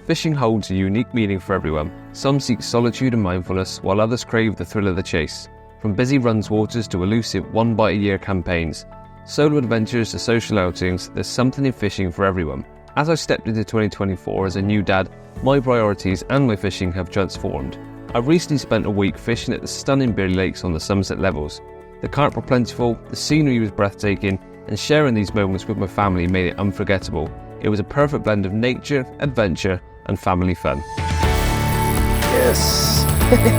Fishing holds a unique meaning for everyone. Some seek solitude and mindfulness, while others crave the thrill of the chase. From busy runs waters to elusive one-bite-a-year campaigns, solo adventures to social outings, there's something in fishing for everyone. As I stepped into 2024 as a new dad, my priorities and my fishing have transformed. I recently spent a week fishing at the stunning Bearley Lakes on the Somerset Levels. The carp were plentiful, the scenery was breathtaking, and sharing these moments with my family made it unforgettable. It was a perfect blend of nature, adventure, and family fun. Yes!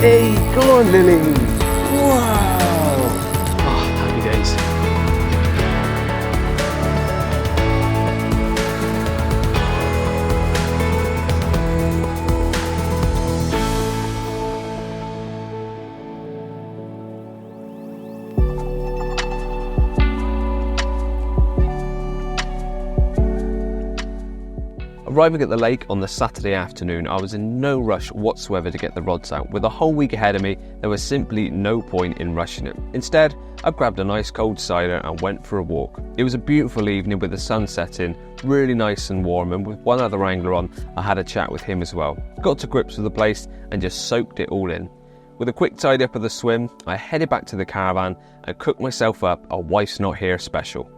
Hey, come on, Lily! Wow! Oh, happy days. Arriving at the lake on the Saturday afternoon, I was in no rush whatsoever to get the rods out. With a whole week ahead of me, there was simply no point in rushing it. Instead, I grabbed a nice cold cider and went for a walk. It was a beautiful evening with the sun setting, really nice and warm, and with one other angler on, I had a chat with him as well. Got to grips with the place and just soaked it all in. With a quick tidy up of the swim, I headed back to the caravan and cooked myself up a wife's not here special.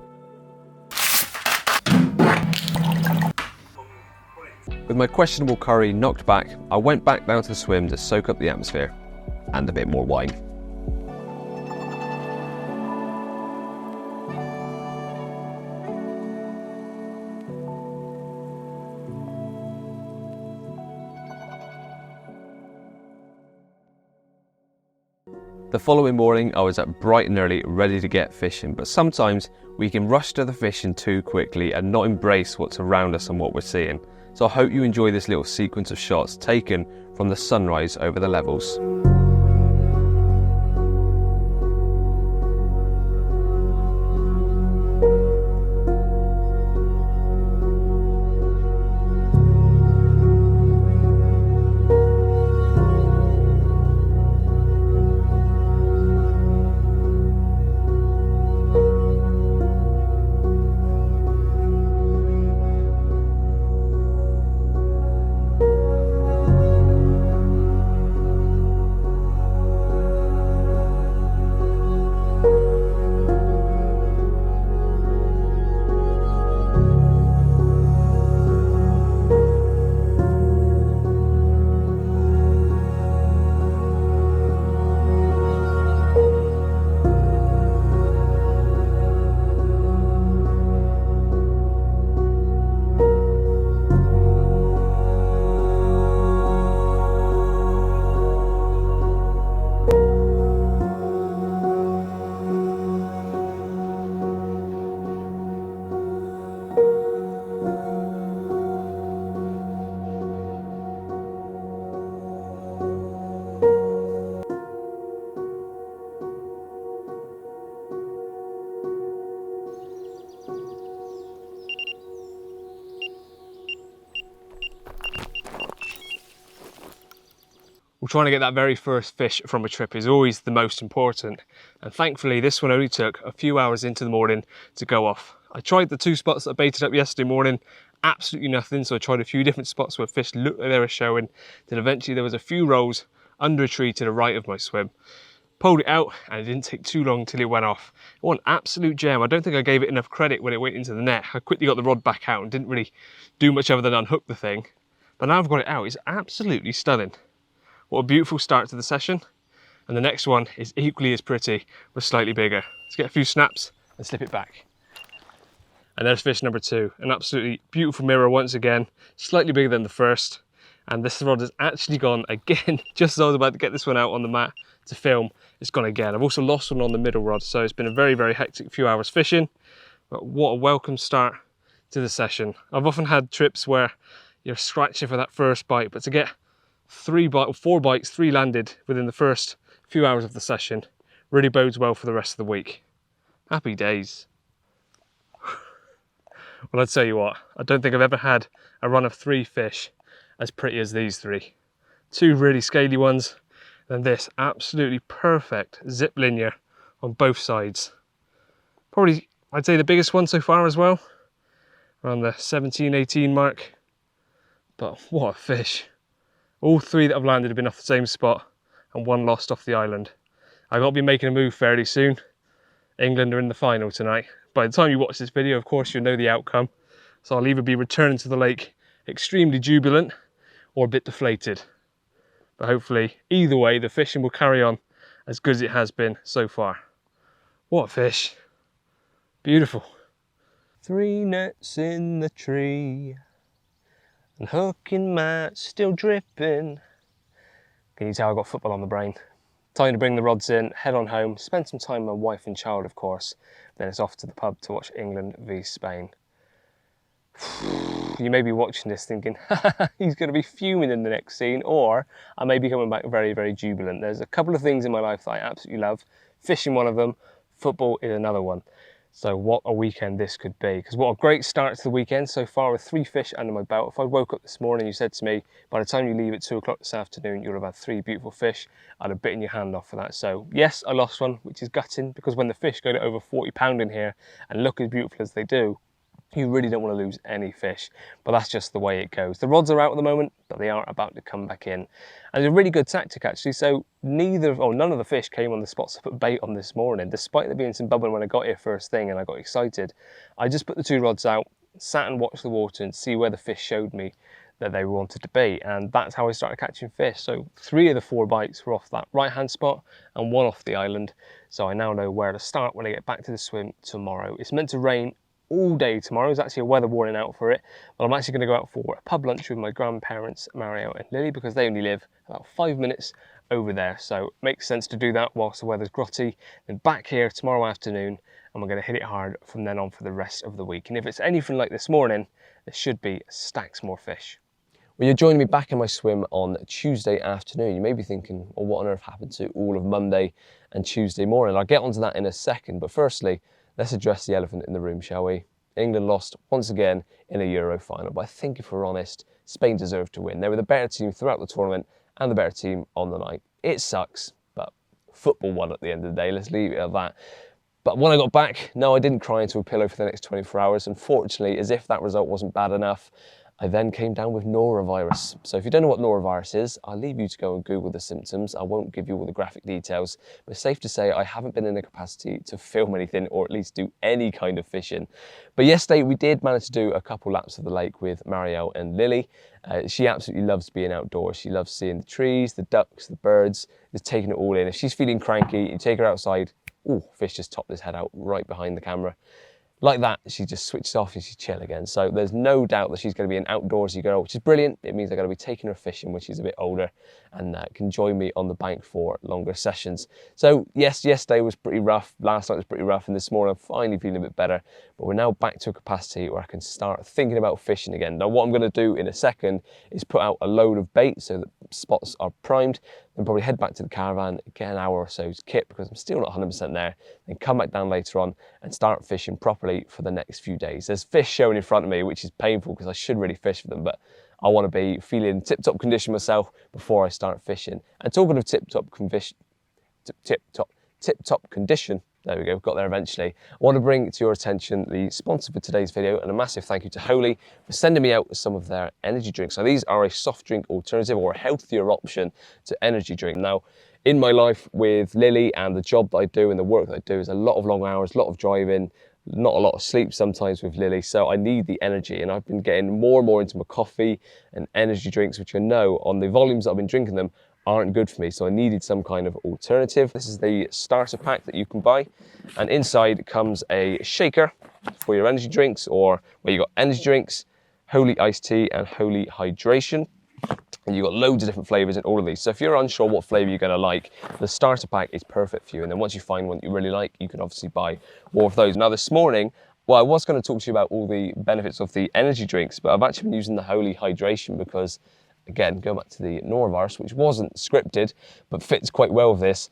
With my questionable curry knocked back, I went back down to the swim to soak up the atmosphere and a bit more wine. The following morning, I was up bright and early, ready to get fishing, but sometimes we can rush to the fishing too quickly and not embrace what's around us and what we're seeing. So I hope you enjoy this little sequence of shots taken from the sunrise over the levels. Well, trying to get that very first fish from a trip is always the most important, and thankfully this one only took a few hours into the morning to go off. I tried the two spots that I baited up yesterday morning, absolutely nothing, so I tried a few different spots where fish looked like they were showing, then eventually there was a few rolls under a tree to the right of my swim. Pulled it out and it didn't take too long till it went off. It was an absolute gem. I don't think I gave it enough credit when it went into the net. I quickly got the rod back out and didn't really do much other than unhook the thing, but now I've got it out, it's absolutely stunning. What a beautiful start to the session. And the next one is equally as pretty, but slightly bigger. Let's get a few snaps and slip it back. And there's fish number two, an absolutely beautiful mirror once again, slightly bigger than the first. And this rod has actually gone again, just as I was about to get this one out on the mat to film, it's gone again. I've also lost one on the middle rod, so it's been a very, very hectic few hours fishing, but what a welcome start to the session. I've often had trips where you're scratching for that first bite, but to get four bites, three landed within the first few hours of the session really bodes well for the rest of the week. Happy days. Well, I'll tell you what, I don't think I've ever had a run of 3 fish as pretty as these 3. 2 really scaly ones, and this absolutely perfect zip linear on both sides. Probably, I'd say the biggest one so far as well, around the 17, 18 mark. But what a fish. All 3 that I've landed have been off the same spot and 1 lost off the island. I've got to be making a move fairly soon. England are in the final tonight. By the time you watch this video, of course, you'll know the outcome. So I'll either be returning to the lake extremely jubilant or a bit deflated. But hopefully, either way, the fishing will carry on as good as it has been so far. What a fish. Beautiful. 3 nets in the tree and hooking mat still dripping. Can you tell I've got football on the brain? Time to bring the rods in, head on home, spend some time with my wife and child, of course. Then it's off to the pub to watch England v Spain. You may be watching this thinking, he's going to be fuming in the next scene, or I may be coming back very, very jubilant. There's a couple of things in my life that I absolutely love. Fishing one of them, football is another one. So what a weekend this could be, because what a great start to the weekend so far with 3 fish under my belt. If I woke up this morning and you said to me, by the time you leave at 2 o'clock this afternoon, you'll have had 3 beautiful fish, I'd have bitten your hand off for that. So yes, I lost one, which is gutting, because when the fish go to over 40 pound in here and look as beautiful as they do, you really don't want to lose any fish, but that's just the way it goes. The rods are out at the moment, but they are about to come back in. And it's a really good tactic actually, so none of the fish came on the spots I put bait on this morning, despite there being some bubbling when I got here first thing and I got excited. I just put the 2 rods out, sat and watched the water and see where the fish showed me that they wanted to be, and that's how I started catching fish. So 3 of the 4 bites were off that right hand spot and 1 off the island, so I now know where to start when I get back to the swim tomorrow. It's meant to rain all day tomorrow. There's actually a weather warning out for it, but I'm actually going to go out for a pub lunch with my grandparents Marielle and Lily, because they only live about 5 minutes over there, so it makes sense to do that whilst the weather's grotty. Then back here tomorrow afternoon, and we're going to hit it hard from then on for the rest of the week. And if it's anything like this morning, there should be stacks more fish. Well, you're joining me back in my swim on Tuesday afternoon. You may be thinking, well, what on earth happened to all of Monday and Tuesday morning? I'll get onto that in a second, but firstly, let's address the elephant in the room, shall we? England lost once again in a Euro final, but I think if we're honest, Spain deserved to win. They were the better team throughout the tournament and the better team on the night. It sucks, but football won at the end of the day. Let's leave it at that. But when I got back, no, I didn't cry into a pillow for the next 24 hours. Unfortunately, as if that result wasn't bad enough, I then came down with norovirus. So if you don't know what norovirus is, I'll leave you to go and Google the symptoms. I won't give you all the graphic details, but it's safe to say I haven't been in a capacity to film anything or at least do any kind of fishing. But yesterday we did manage to do a couple laps of the lake with Marielle and Lily. She absolutely loves being outdoors. She loves seeing the trees, the ducks, the birds, just taking it all in. If she's feeling cranky, you take her outside, ooh, fish just topped his head out right behind the camera. Like that, she just switches off and she's chill again. So there's no doubt that she's going to be an outdoorsy girl, which is brilliant. It means I'm going to be taking her fishing when she's a bit older and can join me on the bank for longer sessions. So yes, yesterday was pretty rough. Last night was pretty rough. And this morning I'm finally feeling a bit better. But we're now back to a capacity where I can start thinking about fishing again. Now what I'm going to do in a second is put out a load of bait so that spots are primed. Then probably head back to the caravan, get an hour or so to kit because I'm still not 100% there. Then come back down later on and start fishing properly for the next few days. There's fish showing in front of me, which is painful because I should really fish for them, but I want to be feeling tip-top condition myself before I start fishing. And talking of tip-top condition, there we go, got there eventually. I want to bring to your attention the sponsor for today's video, and a massive thank you to Holy for sending me out some of their energy drinks. So these are a soft drink alternative or a healthier option to energy drink. Now, in my life with Lily and the job that I do and the work that I do is a lot of long hours, a lot of driving, not a lot of sleep sometimes with Lily, so I need the energy, and I've been getting more and more into my coffee and energy drinks, which I know on the volumes that I've been drinking them aren't good for me, so I needed some kind of alternative. This is the starter pack that you can buy, and inside comes a shaker for your energy drinks, or where you got energy drinks, Holy iced tea and Holy hydration. And you've got loads of different flavours in all of these. So if you're unsure what flavour you're going to like, the starter pack is perfect for you. And then once you find one that you really like, you can obviously buy more of those. Now this morning, well, I was going to talk to you about all the benefits of the energy drinks, but I've actually been using the Holy hydration because, again, going back to the norovirus, which wasn't scripted, but fits quite well with this,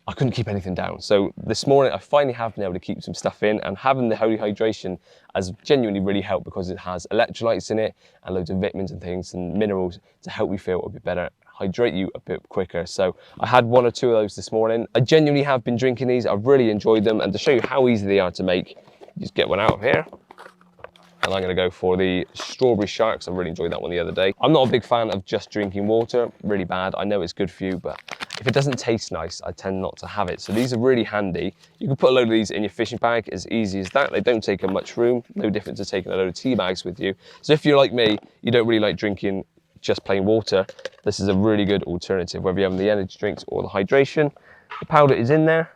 I couldn't keep anything down. So this morning, I finally have been able to keep some stuff in, and having the Holy hydration has genuinely really helped because it has electrolytes in it and loads of vitamins and things and minerals to help you feel a bit better, hydrate you a bit quicker. So I had 1 or 2 of those this morning. I genuinely have been drinking these. I've really enjoyed them, and to show you how easy they are to make, you just get one out of here. and I'm going to go for the strawberry sharks. I really enjoyed that one the other day. I'm not a big fan of just drinking water, really bad. I know it's good for you, but if it doesn't taste nice, I tend not to have it. So these are really handy. You can put a load of these in your fishing bag, as easy as that. They don't take up much room, no different to taking a load of tea bags with you. So if you're like me, you don't really like drinking just plain water, this is a really good alternative, whether you're having the energy drinks or the hydration. The powder is in there,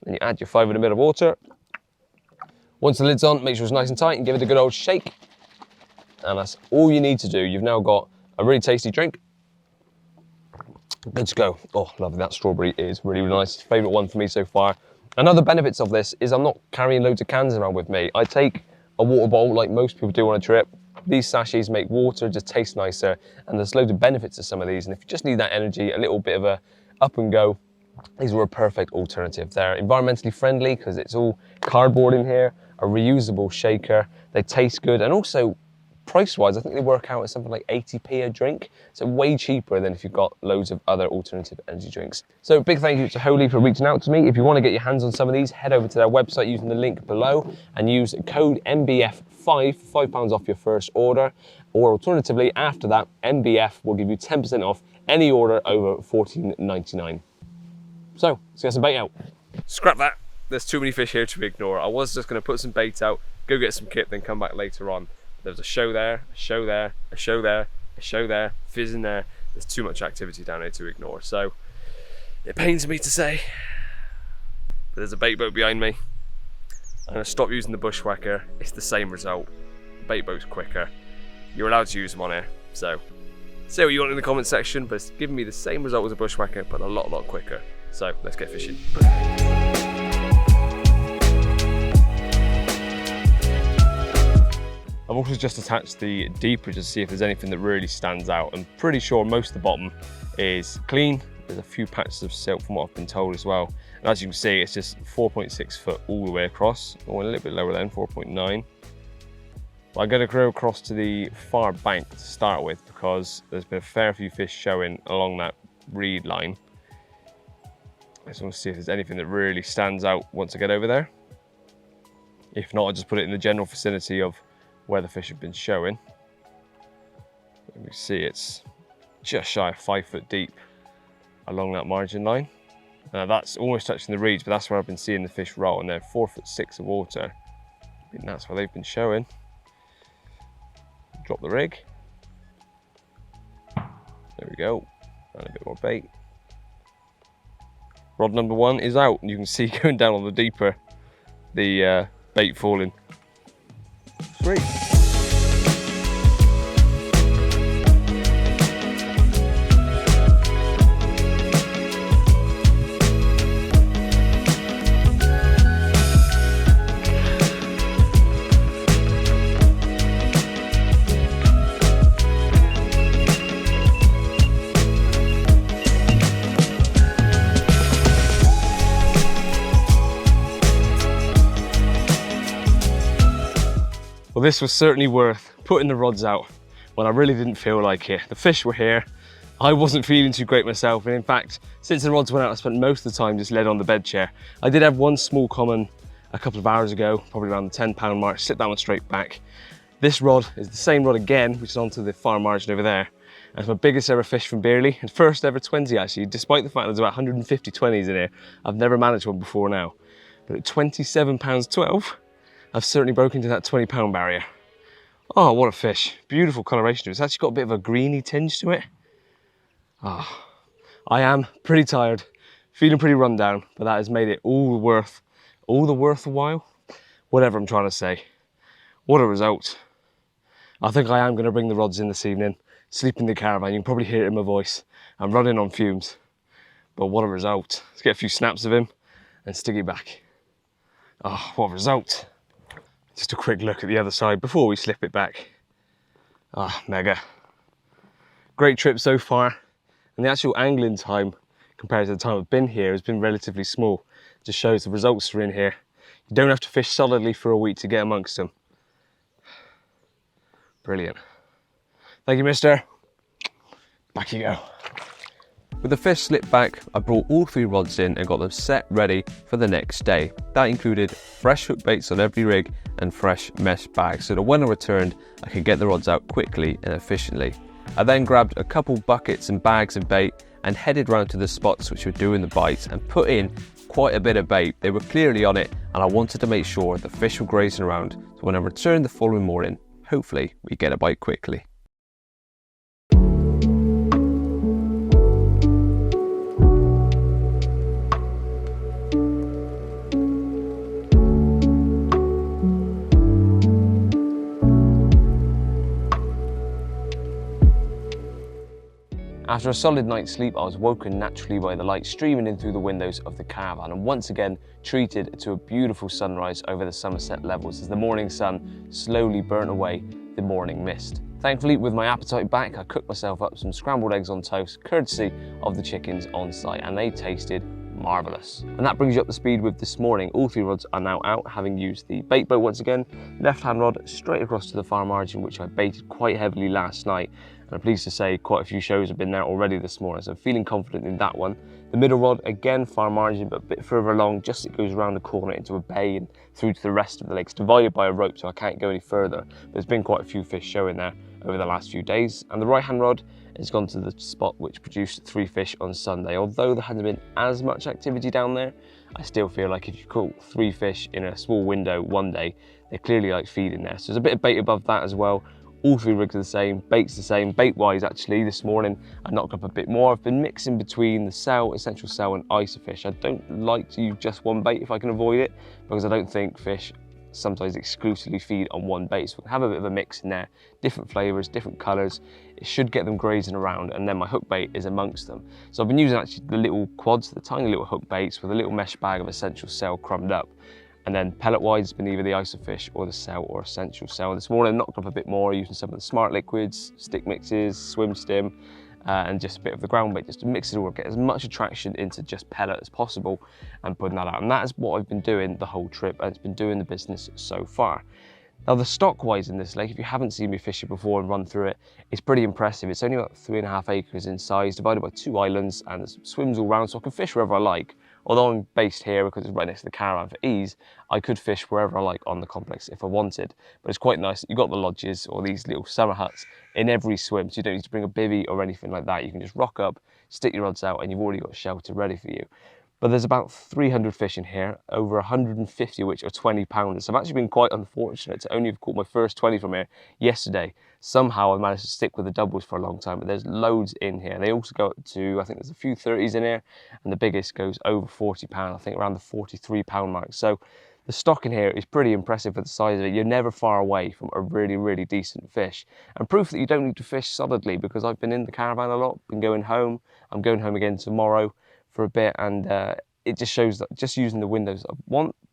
then you add your 500 ml of water. Once the lid's on, make sure it's nice and tight and give it a good old shake. And that's all you need to do. You've now got a really tasty drink. Good to go. Oh, lovely. That strawberry is really, really nice. Favourite one for me so far. Another benefits of this is I'm not carrying loads of cans around with me. I take a water bowl like most people do on a trip. These sachets make water just taste nicer, and there's loads of benefits to some of these. And if you just need that energy, a little bit of a up and go, these are a perfect alternative. They're environmentally friendly because it's all cardboard in here, a reusable shaker. They taste good, and also price-wise, I think they work out at something like 80p a drink. So way cheaper than if you've got loads of other alternative energy drinks. So big thank you to Holy for reaching out to me. If you want to get your hands on some of these, head over to their website using the link below and use code MBF5 for £5 off your first order. Or alternatively, after that, MBF will give you 10% off any order over $14.99. So let's get some bait out. Scrap that. There's too many fish here to ignore. I was just going to put some bait out, go get some kit, then come back later on. There's a show there, a show there, a show there, a show there, fizz in there. There's too much activity down here to ignore. So it pains me to say, but there's a bait boat behind me. I'm going to stop using the bushwhacker. It's the same result. The bait boat's quicker. You're allowed to use them on here. So say what you want in the comment section, but it's giving me the same result as a bushwhacker, but a lot quicker. So let's get fishing. I've also just attached the deeper to see if there's anything that really stands out. I'm pretty sure most of the bottom is clean. There's a few patches of silt from what I've been told as well. And as you can see, it's just 4.6 foot all the way across, or a little bit lower than 4.9. But I'm going to go across to the far bank to start with because there's been a fair few fish showing along that reed line. I just want to see if there's anything that really stands out once I get over there. If not, I'll just put it in the general vicinity of where the fish have been showing. Let me see, it's just shy of 5 foot deep along that margin line. Now that's almost touching the reeds, but that's where I've been seeing the fish roll, and they're 4'6" of water. And that's where they've been showing. Drop the rig. There we go. And a bit more bait. Rod number 1 is out, and you can see going down on the deeper, the bait falling. Sweet. Well, this was certainly worth putting the rods out when I really didn't feel like it. The fish were here. I wasn't feeling too great myself. And in fact, since the rods went out, I spent most of the time just laid on the bed chair. I did have one small common a couple of hours ago, probably around the 10-pound mark, slipped that one straight back. This rod is the same rod again, which is onto the far margin over there. And it's my biggest ever fish from Bearley, and first ever 20 actually, despite the fact there's about 150 20s in here. I've never managed one before now. But at £27.12, I've certainly broken into that 20-pound barrier. Oh, what a fish. Beautiful coloration to it. It's actually got a bit of a greeny tinge to it. Ah, I am pretty tired, feeling pretty run down, but that has made it all the worth a while. Whatever I'm trying to say. What a result. I think I am going to bring the rods in this evening, sleep in the caravan. You can probably hear it in my voice. I'm running on fumes. But what a result. Let's get a few snaps of him and stick it back. Oh, what a result. Just a quick look at the other side before we slip it back. Ah, mega. Great trip so far. And the actual angling time compared to the time I've been here has been relatively small. It just shows the results are in here. You don't have to fish solidly for a week to get amongst them. Brilliant. Thank you, mister. Back you go. With the fish slipped back, I brought all 3 rods in and got them set ready for the next day. That included fresh hook baits on every rig and fresh mesh bags, so that when I returned, I could get the rods out quickly and efficiently. I then grabbed a couple buckets and bags of bait and headed round to the spots which were doing the bites and put in quite a bit of bait. They were clearly on it, and I wanted to make sure the fish were grazing around, so when I returned the following morning, hopefully we get a bite quickly. After a solid night's sleep, I was woken naturally by the light streaming in through the windows of the caravan and once again treated to a beautiful sunrise over the Somerset Levels as the morning sun slowly burnt away the morning mist. Thankfully, with my appetite back, I cooked myself up some scrambled eggs on toast, courtesy of the chickens on site, and they tasted marvellous. And that brings you up to speed with this morning. All 3 rods are now out, having used the bait boat once again. Left-hand rod straight across to the far margin, which I baited quite heavily last night. And I'm pleased to say quite a few shows have been there already this morning, so I'm feeling confident in that one. The middle rod, again far margin, but a bit further along, just as it goes around the corner into a bay and through to the rest of the lake. It's divided by a rope, so I can't go any further. But there's been quite a few fish showing there over the last few days. And the right-hand rod has gone to the spot which produced 3 fish on Sunday. Although there hasn't been as much activity down there, I still feel like if you caught 3 fish in a small window one day, they clearly like feeding there. So there's a bit of bait above that as well. All 3 rigs are the same, bait's the same. Bait-wise, actually, this morning I knocked up a bit more. I've been mixing between the essential cell and isofish. I don't like to use just one bait if I can avoid it, because I don't think fish sometimes exclusively feed on one bait. So we can have a bit of a mix in there, different flavours, different colours. It should get them grazing around, and then my hook bait is amongst them. So I've been using actually the little quads, the tiny little hook baits with a little mesh bag of essential cell crumbed up. And then pellet-wise, it's been either the isofish or the cell or essential cell. This morning I knocked up a bit more using some of the smart liquids, stick mixes, swim stim, and just a bit of the ground bait just to mix it all, get as much attraction into just pellet as possible and putting that out. And that is what I've been doing the whole trip, and it's been doing the business so far. Now the stock-wise in this lake, if you haven't seen me fish it before and run through it, it's pretty impressive. It's only about 3.5 acres in size, divided by 2 islands, and there's swims all around, so I can fish wherever I like. Although I'm based here because it's right next to the caravan for ease, I could fish wherever I like on the complex if I wanted. But it's quite nice that you've got the lodges or these little summer huts in every swim, so you don't need to bring a bivvy or anything like that. You can just rock up, stick your rods out, and you've already got shelter ready for you. But there's about 300 fish in here, over 150 of which are 20-pounders. So I've actually been quite unfortunate to only have caught my first 20 from here yesterday. Somehow I managed to stick with the doubles for a long time, but there's loads in here. They also go up to, I think there's a few 30s in here, and the biggest goes over 40 pound, I think around the 43 pound mark. So the stock in here is pretty impressive for the size of it. You're never far away from a really, really decent fish. And proof that you don't need to fish solidly, because I've been in the caravan a lot, been going home. I'm going home again tomorrow for a bit, and it just shows that just using the windows,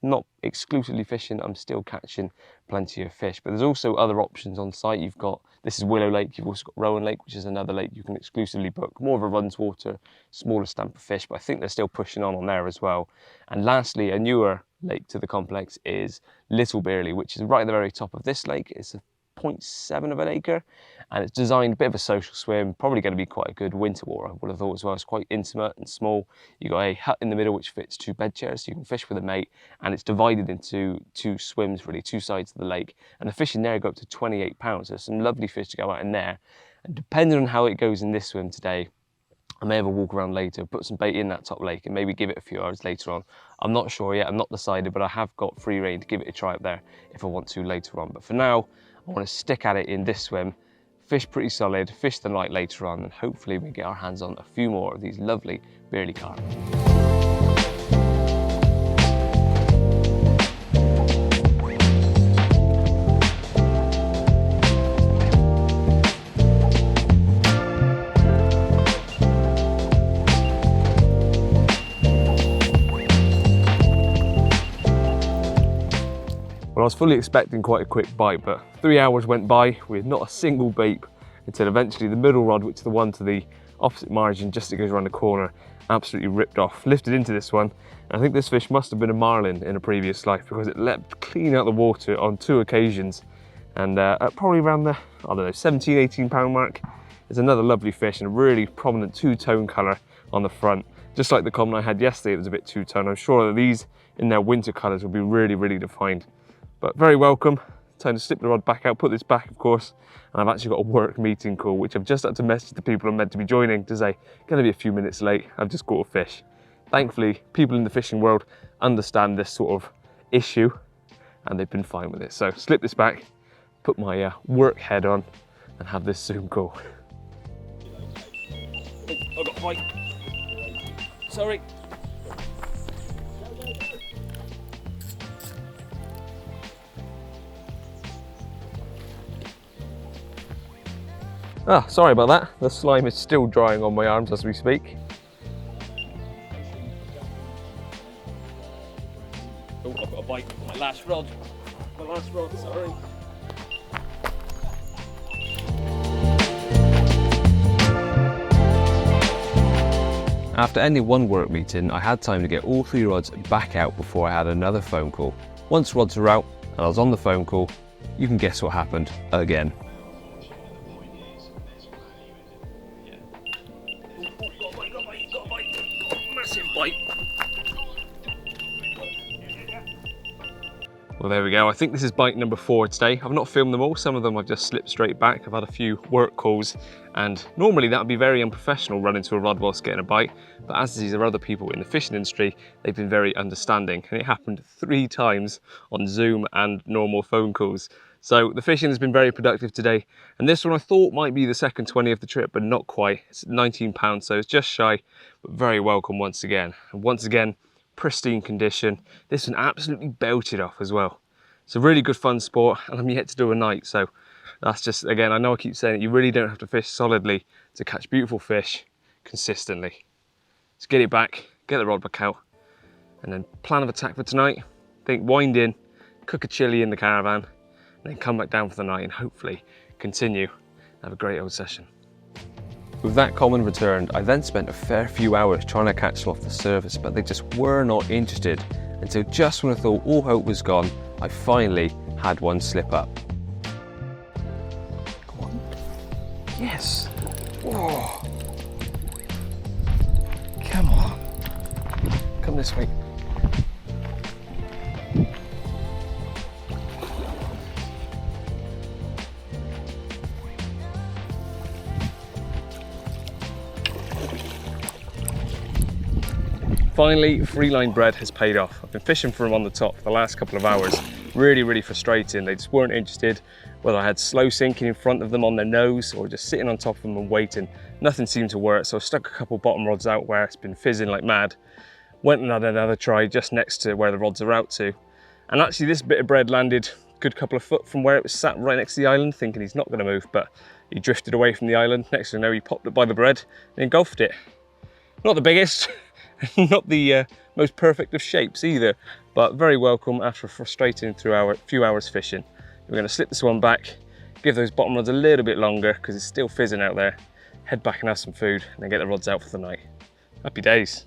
not exclusively fishing, I'm still catching plenty of fish. But there's also other options on site. You've got, this is Willow Lake, you've also got Rowan Lake, which is another lake you can exclusively book, more of a runs water, smaller stamp of fish, but I think they're still pushing on there as well. And lastly, a newer lake to the complex is Little Bearley, which is right at the very top of this lake. It's a 0.7 of an acre, and it's designed a bit of a social swim, probably going to be quite a good winter water, I would have thought as well. It's quite intimate and small. You've got a hut in the middle which fits 2 bed chairs, so you can fish with a mate, and it's divided into 2 swims, really, 2 sides of the lake, and the fish in there go up to 28 pounds. So there's some lovely fish to go out in there, and depending on how it goes in this swim today, I may have a walk around later, put some bait in that top lake and maybe give it a few hours later on. I'm not sure yet, I'm not decided, but I have got free rein to give it a try up there if I want to later on. But for now, I want to stick at it in this swim, fish pretty solid, fish the light later on, and hopefully we get our hands on a few more of these lovely Bearley carp. Well, I was fully expecting quite a quick bite, but 3 hours went by with not a single bait until eventually the middle rod, which is the one to the opposite margin, just as it goes around the corner, absolutely ripped off. Lifted into this one, and I think this fish must have been a marlin in a previous life, because it leapt clean out the water on 2 occasions. And at probably around the, I don't know, 17, 18 pound mark, is another lovely fish and a really prominent 2-tone colour on the front. Just like the common I had yesterday, it was a bit two-tone. I'm sure that these in their winter colours will be really, really defined. But very welcome. Time to slip the rod back out, put this back, of course. And I've actually got a work meeting call, which I've just had to message the people I'm meant to be joining to say, gonna be a few minutes late, I've just caught a fish. Thankfully, people in the fishing world understand this sort of issue and they've been fine with it. So slip this back, put my work head on and have this Zoom call. Oh, I've got a bite. Sorry. Ah, sorry about that. The slime is still drying on my arms as we speak. Oh, I've got a bite with my last rod. My last rod, sorry. After ending one work meeting, I had time to get all 3 rods back out before I had another phone call. Once rods were out and I was on the phone call, you can guess what happened again. Got a bite. Massive bite. Well, there we go. I think this is bite number 4 today. I've not filmed them all. Some of them I've just slipped straight back. I've had a few work calls and normally that would be very unprofessional running to a rod whilst getting a bite. But as these are other people in the fishing industry, they've been very understanding. And it happened 3 times on Zoom and normal phone calls. So the fishing has been very productive today. And this one I thought might be the second 20 of the trip, but not quite. It's £19, so it's just shy, but very welcome once again. And once again, pristine condition. This one absolutely belted off as well. It's a really good fun sport and I'm yet to do a night, so that's just, again, I know I keep saying it, you really don't have to fish solidly to catch beautiful fish consistently. Let's get it back, get the rod back out, and then plan of attack for tonight. Think wind in, cook a chili in the caravan, and then come back down for the night and hopefully continue and have a great old session. With that common returned, I then spent a fair few hours trying to catch them off the surface, but they just were not interested. Until just when I thought all hope was gone, I finally had one slip up. Come on. Yes. Whoa. Come on. Come this way. Finally, free line bread has paid off. I've been fishing for them on the top for the last couple of hours. Really, really frustrating. They just weren't interested, whether I had slow sinking in front of them on their nose or just sitting on top of them and waiting. Nothing seemed to work, so I stuck a couple bottom rods out where it's been fizzing like mad. Went and had another try just next to where the rods are out to. And actually this bit of bread landed a good couple of foot from where it was sat right next to the island, thinking he's not going to move, but he drifted away from the island. Next thing I know, he popped up by the bread and engulfed it. Not the biggest. Not the most perfect of shapes either, but very welcome after a frustrating few hours fishing. We're going to slip this one back, give those bottom rods a little bit longer because it's still fizzing out there, head back and have some food, and then get the rods out for the night. Happy days.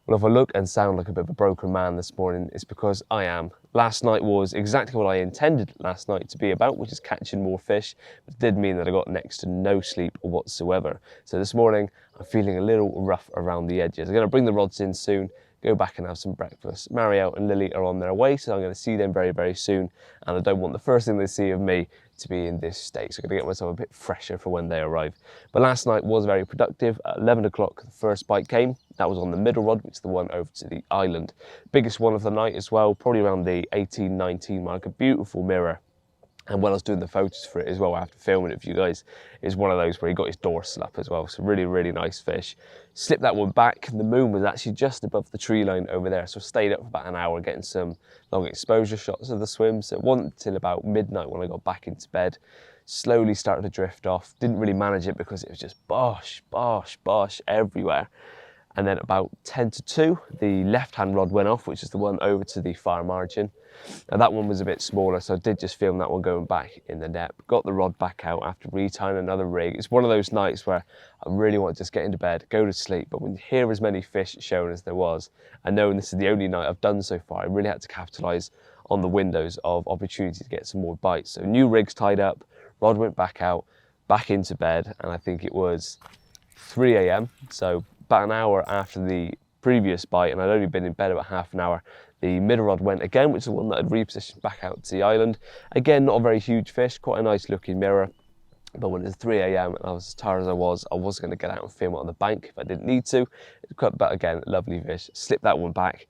Well, if I look and sound like a bit of a broken man this morning, it's because I am. Last night was exactly what I intended last night to be about, which is catching more fish. But it did mean that I got next to no sleep whatsoever. So this morning, I'm feeling a little rough around the edges. I'm going to bring the rods in soon, go back and have some breakfast. Marielle and Lily are on their way, so I'm going to see them very, very soon. And I don't want the first thing they see of me to be in this state. So I'm going to get myself a bit fresher for when they arrive. But last night was very productive. At 11 o'clock, the first bite came. That was on the middle rod, which is the one over to the island. Biggest one of the night as well, probably around the 18, 19 mark, a beautiful mirror. And when I was doing the photos for it as well, after filming it for you guys, it was one of those where he got his dorsal up as well. So really, really nice fish. Slipped that one back. The moon was actually just above the tree line over there. So I stayed up for about an hour getting some long exposure shots of the swim. So it wasn't until about midnight when I got back into bed. Slowly started to drift off. Didn't really manage it because it was just bosh, bosh, bosh everywhere. And then about 10 to 2, the left-hand rod went off, which is the one over to the far margin. And that one was a bit smaller, so I did just film that one going back in the net. Got the rod back out after retying another rig. It's one of those nights where I really want to just get into bed, go to sleep, but when you hear as many fish shown as there was, and knowing this is the only night I've done so far, I really had to capitalise on the windows of opportunity to get some more bites. So new rigs tied up, rod went back out, back into bed, and I think it was 3 a.m, so about an hour after the previous bite, and I'd only been in bed about half an hour, the middle rod went again, which is the one that I'd repositioned back out to the island. Again, not a very huge fish, quite a nice looking mirror. But when it was 3 a.m. and I was as tired as I was going to get out and film it on the bank if I didn't need to. But again, lovely fish. Slipped that one back.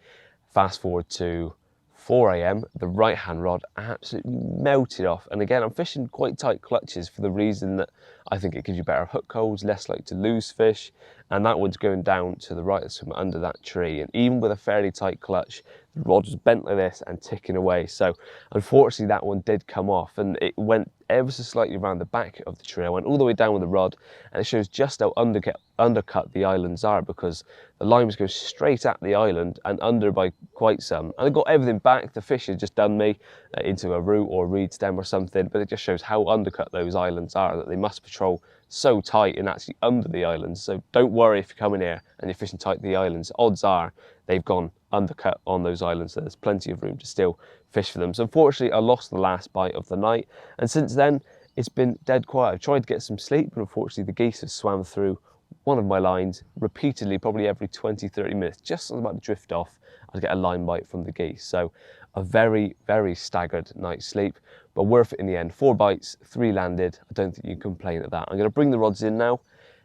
Fast forward to 4 a.m, the right hand rod absolutely melted off. And again, I'm fishing quite tight clutches for the reason that I think it gives you better hook holds, less likely to lose fish. And that one's going down to the right from under that tree. And even with a fairly tight clutch, the rod was bent like this and ticking away. So unfortunately that one did come off, and it went ever so slightly around the back of the tree. I went all the way down with the rod, and it shows just how undercut the islands are, because the line was going straight at the island and under by quite some. And I got everything back. The fish had just done me into a root or a reed stem or something, but it just shows how undercut those islands are, that they must patrol so tight and actually under the islands. So don't worry if you come in here and you're fishing tight to the islands. Odds are they've gone undercut on those islands, so there's plenty of room to still fish for them. So unfortunately I lost the last bite of the night, and since then it's been dead quiet. I've tried to get some sleep, but unfortunately the geese have swam through one of my lines repeatedly, probably every 20-30 minutes. Just as I'm about to drift off, I'd get a line bite from the geese. So a very, very staggered night's sleep, but worth it in the end. 4 bites, 3 landed. I don't think you can complain at that. I'm going to bring the rods in now,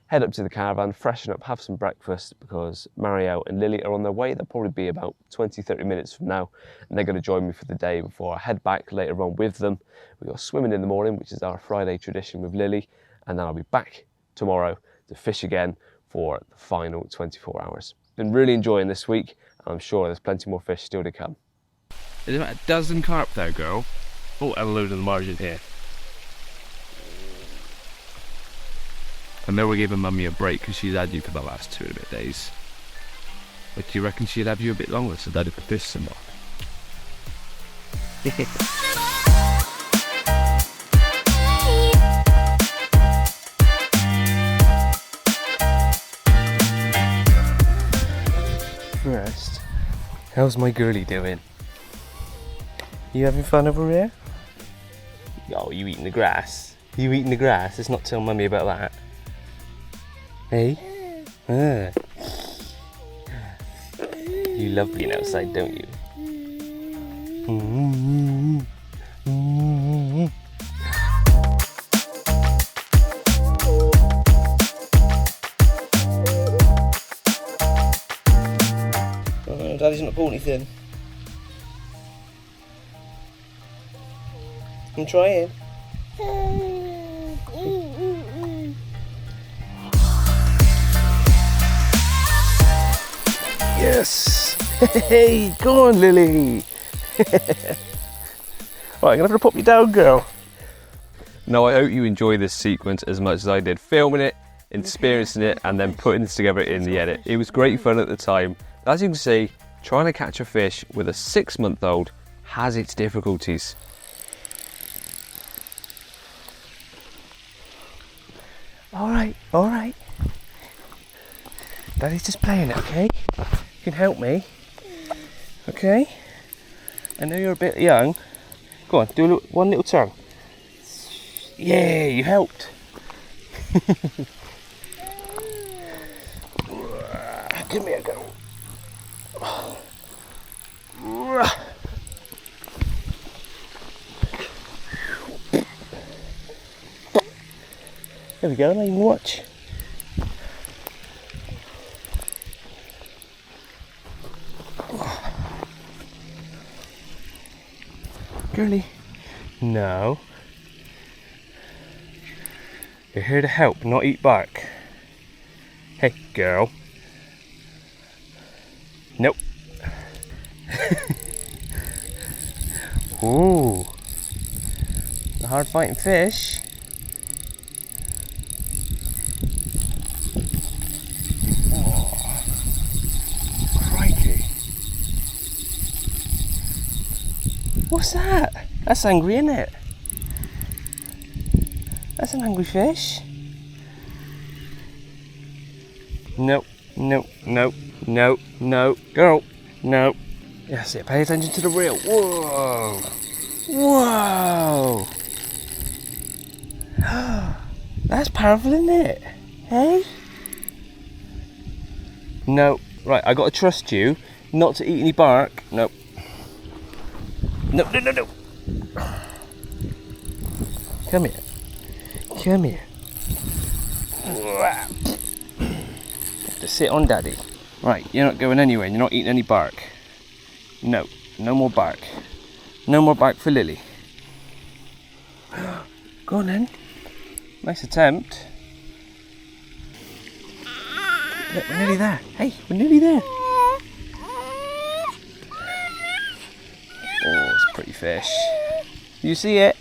head up to the caravan, freshen up, have some breakfast, because Marielle and Lily are on their way. They'll probably be about 20-30 minutes from now, and they're going to join me for the day before I head back later on with them. We've got swimming in the morning, which is our Friday tradition with Lily, and then I'll be back tomorrow to fish again for the final 24 hours. Been really enjoying this week, and I'm sure there's plenty more fish still to come. There's about a dozen carp there, girl. Oh, and a load on the margin here. I know we're giving Mummy a break because she's had you for the last 2 and a bit days. But do you reckon she'd have you a bit longer so Daddy could fish some more? First, how's my girlie doing? You having fun over here? Oh, you eating the grass? You eating the grass? Let's not tell Mummy about that. Hey? You love being outside, don't you? Oh, Daddy's not bought anything. I'm trying. Yes! Hey, go on, Lily! Right, I'm gonna have to pop you down, girl. Now I hope you enjoy this sequence as much as I did filming it, experiencing it, and then putting this together in the edit. It was great fun at the time. As you can see, trying to catch a fish with a 6-month-old has its difficulties. Alright, alright. Daddy's just playing it, okay? You can help me. Okay? I know you're a bit young. Go on, do one little turn. Yeah, you helped. Give me a go. There we go, now you can watch. Girlie, No. You're here to help, not eat bark. Hey, girl. Nope. Ooh. The hard fighting fish. Oh. Crikey. What's that? That's angry, isn't it? That's an angry fish. Nope, nope, nope, nope, no. Girl, no. Yes, pay attention to the reel. Whoa. Whoa. That's powerful, isn't it? Hey? No. Right, I gotta trust you not to eat any bark. Nope. No, no, no, no. Come here. Come here. Have to sit on daddy. Right, you're not going anywhere. You're not eating any bark. No, no more bark. No more bark for Lily. Go on then. Nice attempt. Look, we're nearly there. Hey, we're nearly there. Oh, it's a pretty fish. You see it?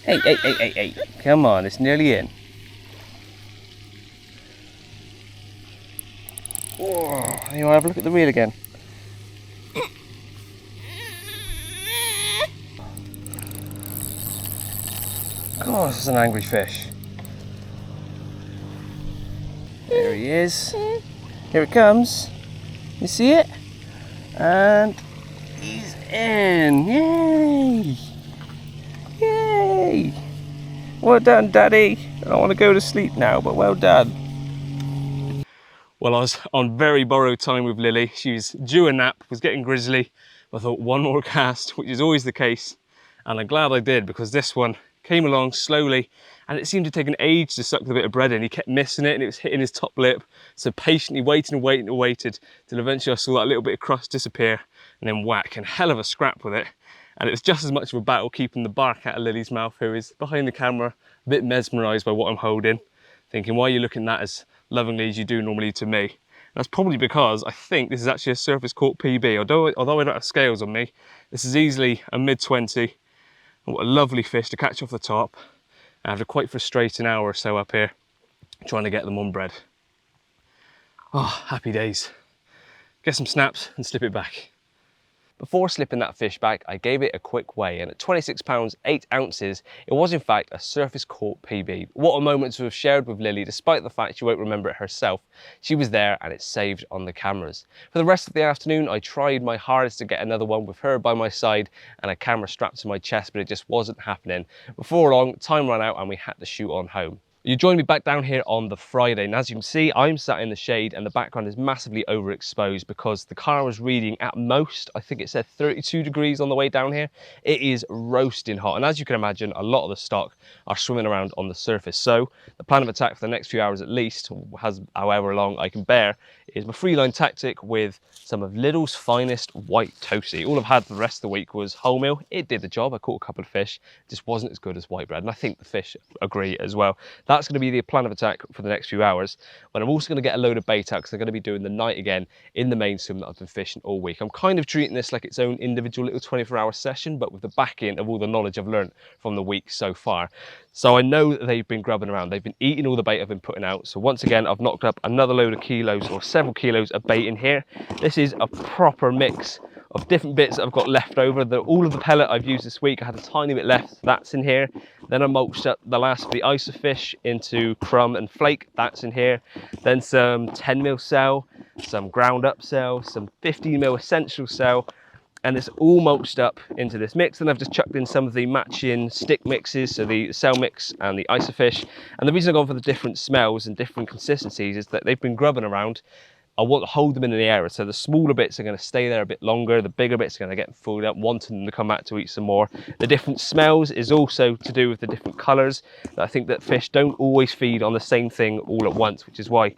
Hey, hey, hey, hey, hey. Come on, it's nearly in. Oh, you want to have a look at the reel again? God, this is an angry fish. There he is. Here it comes. You see it? And he's in. Yay! Yay! Well done, Daddy. I don't want to go to sleep now, but well done. Well, I was on very borrowed time with Lily. She was due a nap, was getting grizzly. I thought one more cast, which is always the case. And I'm glad I did, because this one came along slowly and it seemed to take an age to suck the bit of bread in. He kept missing it and it was hitting his top lip. So patiently waited and waited and waited till eventually I saw that little bit of crust disappear and then whack, and hell of a scrap with it. And it was just as much of a battle keeping the bark out of Lily's mouth, who is behind the camera, a bit mesmerised by what I'm holding, thinking, why are you looking at that as lovingly as you do normally to me? And that's probably because I think this is actually a surface caught PB. Although I don't have scales on me, this is easily a mid-20. What a lovely fish to catch off the top after quite frustrating hour or so up here trying to get them on bread. Oh, happy days. Get some snaps and slip it back. Before slipping that fish back, I gave it a quick weigh, and at 26 pounds 8 ounces, it was in fact a surface caught PB. What a moment to have shared with Lily, despite the fact she won't remember it herself. She was there and it's saved on the cameras. For the rest of the afternoon, I tried my hardest to get another one with her by my side and a camera strapped to my chest, but it just wasn't happening. Before long, time ran out and we had to shoot on home. You joined me back down here on the Friday, and as you can see, I'm sat in the shade and the background is massively overexposed because the car was reading at most, I think it said 32 degrees on the way down here. It is roasting hot, and as you can imagine, a lot of the stock are swimming around on the surface. So the plan of attack for the next few hours at least, however long I can bear, is my free line tactic with some of Lidl's finest white toasty. All I've had for the rest of the week was wholemeal. It did the job. I caught a couple of fish, just wasn't as good as white bread, and I think the fish agree as well. That's going to be the plan of attack for the next few hours. But I'm also going to get a load of bait out because I'm going to be doing the night again in the main swim that I've been fishing all week. I'm kind of treating this like its own individual little 24-hour session, but with the back end of all the knowledge I've learned from the week so far. So I know that they've been grubbing around. They've been eating all the bait I've been putting out. So once again, I've knocked up another load of kilos or several kilos of bait in here. This is a proper mix of different bits that I've got left over. All of the pellet I've used this week, I had a tiny bit left, that's in here. Then I mulched up the last of the isofish into crumb and flake, that's in here. Then some 10mm cell, some ground up cell, some 15mm essential cell, and it's all mulched up into this mix. Then I've just chucked in some of the matching stick mixes, so the cell mix and the isofish. And the reason I've gone for the different smells and different consistencies is that they've been grubbing around. I want to hold them in the area, so the smaller bits are going to stay there a bit longer, the bigger bits are going to get food up, wanting them to come out to eat some more. The different smells is also to do with the different colours. I think that fish don't always feed on the same thing all at once, which is why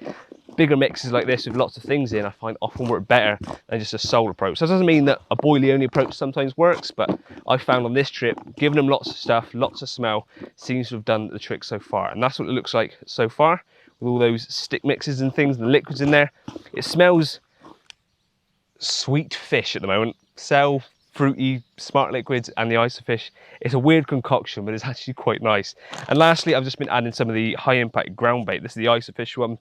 bigger mixes like this with lots of things in I find often work better than just a sole approach. So that doesn't mean that a boilie only approach sometimes works, but I found on this trip, giving them lots of stuff, lots of smell, seems to have done the trick so far. And that's what it looks like so far, with all those stick mixes and things and liquids in there. It smells sweet fish at the moment. Cell, fruity, smart liquids and the isofish. It's a weird concoction, but it's actually quite nice. And lastly, I've just been adding some of the high impact ground bait. This is the isofish one,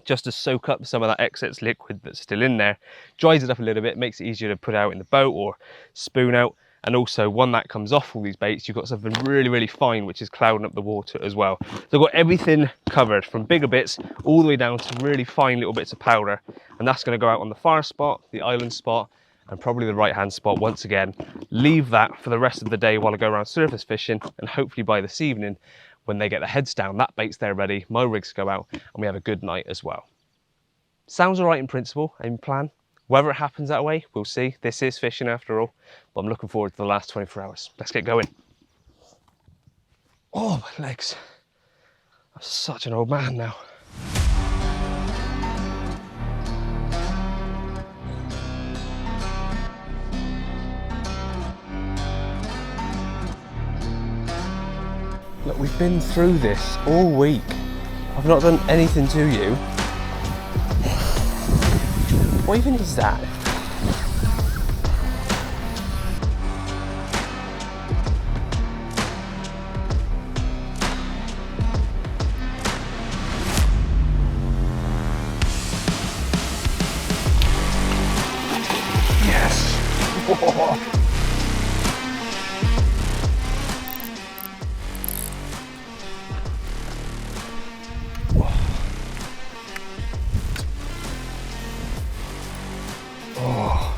just to soak up some of that excess liquid that's still in there. Dries it up a little bit, makes it easier to put out in the boat or spoon out. And also, when that comes off all these baits, you've got something really, really fine, which is clouding up the water as well. So I've got everything covered, from bigger bits all the way down to really fine little bits of powder. And that's going to go out on the far spot, the island spot, and probably the right-hand spot once again. Leave that for the rest of the day while I go around surface fishing, and hopefully by this evening, when they get their heads down, that bait's there ready, my rigs go out, and we have a good night as well. Sounds all right in principle, in plan. Whether it happens that way, we'll see. This is fishing after all, but I'm looking forward to the last 24 hours. Let's get going. Oh, my legs. I'm such an old man now. Look, we've been through this all week. I've not done anything to you. What even is that? Yes. Oh.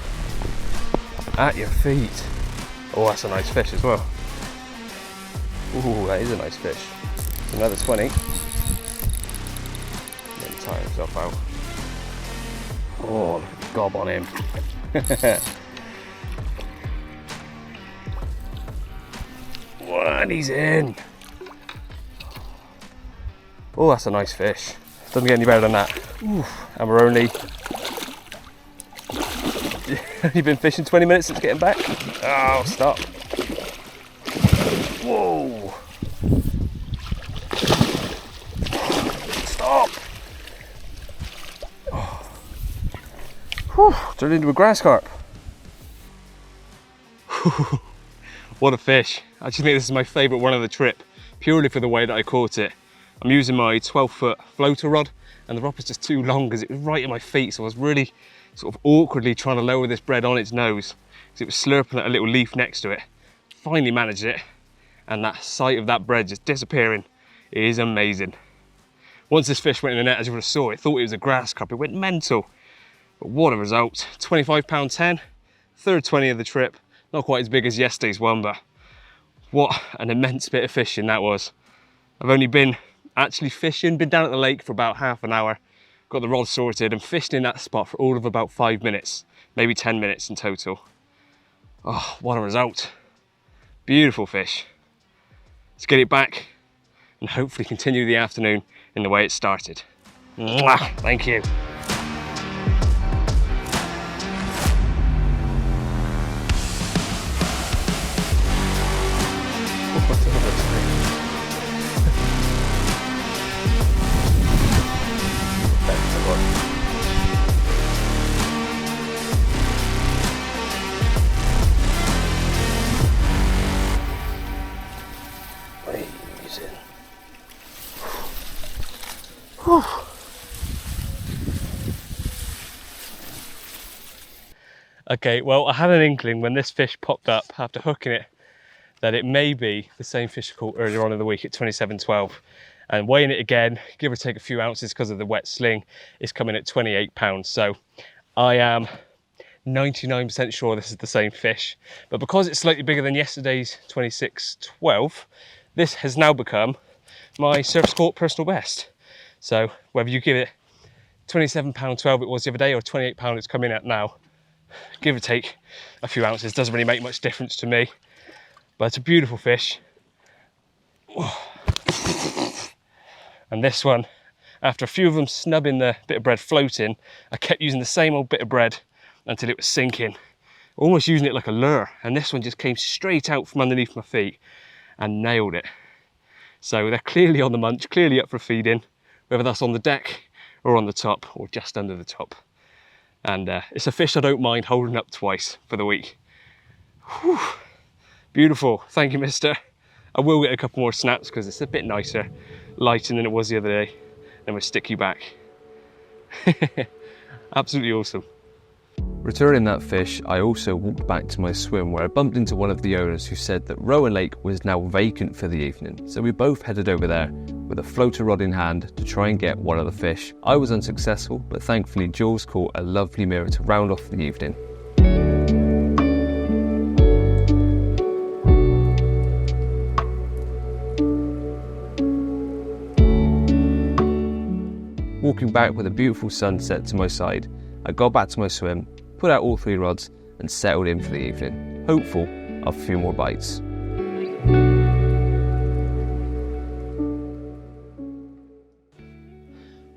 At your feet. Oh, that's a nice fish as well. Ooh, that is a nice fish. Another 20. Then tire himself out. Oh, look at the gob on him. And he's in. Oh, that's a nice fish. Doesn't get any better than that. Ooh, and we're only been fishing 20 minutes since getting back. Oh, stop. Whoa. Stop. Oh. Whew, turned into a grass carp. What a fish. I actually think this is my favourite one of the trip, purely for the way that I caught it. I'm using my 12-foot floater rod, and the rod was just too long because it was right at my feet, so I was really sort of awkwardly trying to lower this bread on its nose because it was slurping at a little leaf next to it. Finally managed it, and that sight of that bread just disappearing is amazing. Once this fish went in the net, as you would have saw, it thought it was a grass carp. It went mental. But what a result. 25 pound 10, third 20 of the trip. Not quite as big as yesterday's one, but what an immense bit of fishing that was. I've only been actually fishing, been down at the lake for about half an hour, got the rod sorted and fished in that spot for all of about 5 minutes, maybe 10 minutes in total. Oh, what a result. Beautiful fish. Let's get it back and hopefully continue the afternoon in the way it started. Mwah, thank you. Okay, well, I had an inkling when this fish popped up after hooking it that it may be the same fish I caught earlier on in the week at 27.12, and weighing it again, give or take a few ounces because of the wet sling, is coming at 28 pounds. So I am 99% sure this is the same fish, but because it's slightly bigger than yesterday's 26.12, this has now become my surface caught personal best. So whether you give it £27.12 it was the other day, or £28 it's coming at now. Give or take a few ounces, doesn't really make much difference to me. But it's a beautiful fish. And this one, after a few of them snubbing the bit of bread floating, I kept using the same old bit of bread until it was sinking, almost using it like a lure. And this one just came straight out from underneath my feet and nailed it. So they're clearly on the munch, clearly up for feeding, whether that's on the deck or on the top or just under the top. And it's a fish I don't mind holding up twice for the week. Whew. Beautiful, thank you, mister. I will get a couple more snaps because it's a bit nicer, lighter than it was the other day. Then we'll stick you back. Absolutely awesome. Returning that fish, I also walked back to my swim where I bumped into one of the owners who said that Rowan Lake was now vacant for the evening. So we both headed over there with a floater rod in hand to try and get one of the fish. I was unsuccessful, but thankfully Jules caught a lovely mirror to round off the evening. Walking back with a beautiful sunset to my side, I got back to my swim, put out all 3 rods and settled in for the evening, hopeful of a few more bites.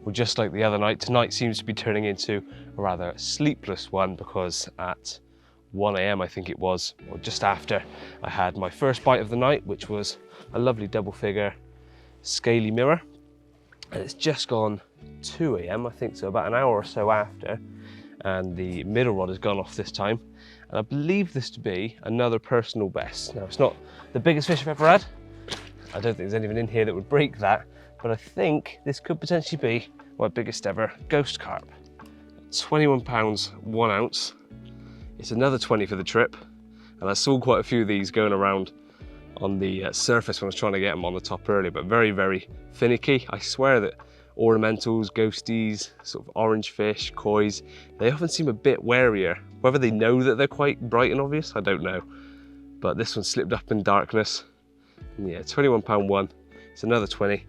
Well, just like the other night, tonight seems to be turning into a rather sleepless one because at 1 AM I think it was, or just after, I had my first bite of the night, which was a lovely double figure scaly mirror. And it's just gone 2 AM, I think, so about an hour or so after, and the middle rod has gone off this time. And I believe this to be another personal best. Now, it's not the biggest fish I've ever had. I don't think there's anything in here that would break that, but I think this could potentially be my biggest ever ghost carp. 21 pounds, 1 ounce. It's another 20 for the trip, and I saw quite a few of these going around on the surface when I was trying to get them on the top earlier, but very, very finicky. I swear that ornamentals, ghosties, sort of orange fish, kois, they often seem a bit warier. Whether they know that they're quite bright and obvious, I don't know. But this one slipped up in darkness. And yeah, £21.1, it's another 20,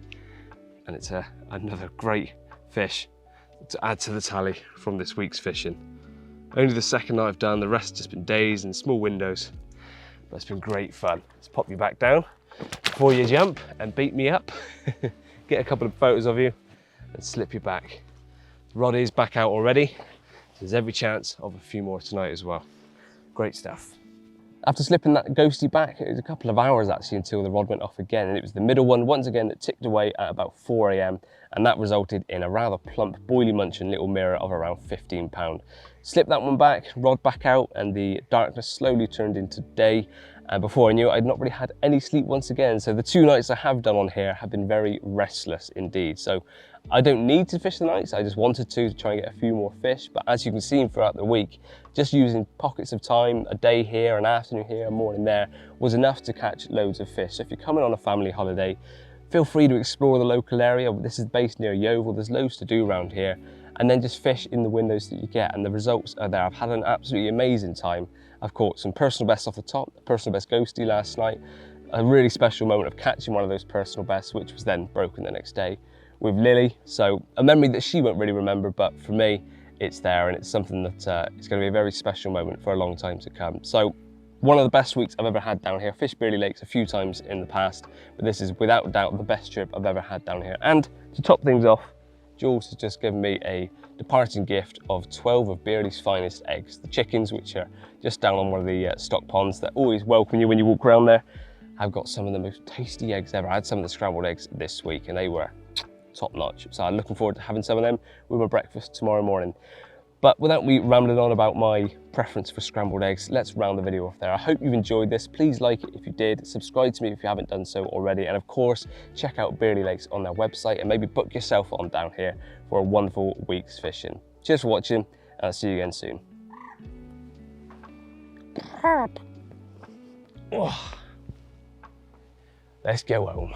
and it's another great fish to add to the tally from this week's fishing. Only the second night I've done, the rest has just been days and small windows. But it's been great fun. Let's pop you back down before you jump and beat me up. Get a couple of photos of you and slip you back. The rod is back out already. So there's every chance of a few more tonight as well. Great stuff. After slipping that ghosty back, it was a couple of hours actually until the rod went off again, and it was the middle one once again that ticked away at about 4 AM, and that resulted in a rather plump boilie munching little mirror of around £15. Slipped that one back, rod back out, and the darkness slowly turned into day. And before I knew it, I'd not really had any sleep once again. So the 2 nights I have done on here have been very restless indeed. So I don't need to fish the nights, I just wanted to try and get a few more fish. But as you can see throughout the week, just using pockets of time, a day here, an afternoon here, a morning there, was enough to catch loads of fish. So if you're coming on a family holiday, feel free to explore the local area. This is based near Yeovil, there's loads to do around here. And then just fish in the windows that you get, and the results are there. I've had an absolutely amazing time. I've caught some personal bests off the top, a personal best ghostie last night, a really special moment of catching one of those personal bests, which was then broken the next day with Lily. So a memory that she won't really remember, but for me, it's there, and it's something that it's going to be a very special moment for a long time to come. So one of the best weeks I've ever had down here. Fished Bearley Lakes a few times in the past, but this is without doubt the best trip I've ever had down here. And to top things off, Jules has just given me a departing gift of 12 of Bearley's finest eggs. The chickens, which are just down on one of the stock ponds that always welcome you when you walk around there, have got some of the most tasty eggs ever. I had some of the scrambled eggs this week and they were top notch. So I'm looking forward to having some of them with my breakfast tomorrow morning. But without me rambling on about my preference for scrambled eggs, let's round the video off there. I hope you've enjoyed this. Please like it if you did, subscribe to me if you haven't done so already, and of course, check out Bearley Lakes on their website and maybe book yourself on down here for a wonderful week's fishing. Cheers for watching, and I'll see you again soon. Carp. Oh. Let's go home.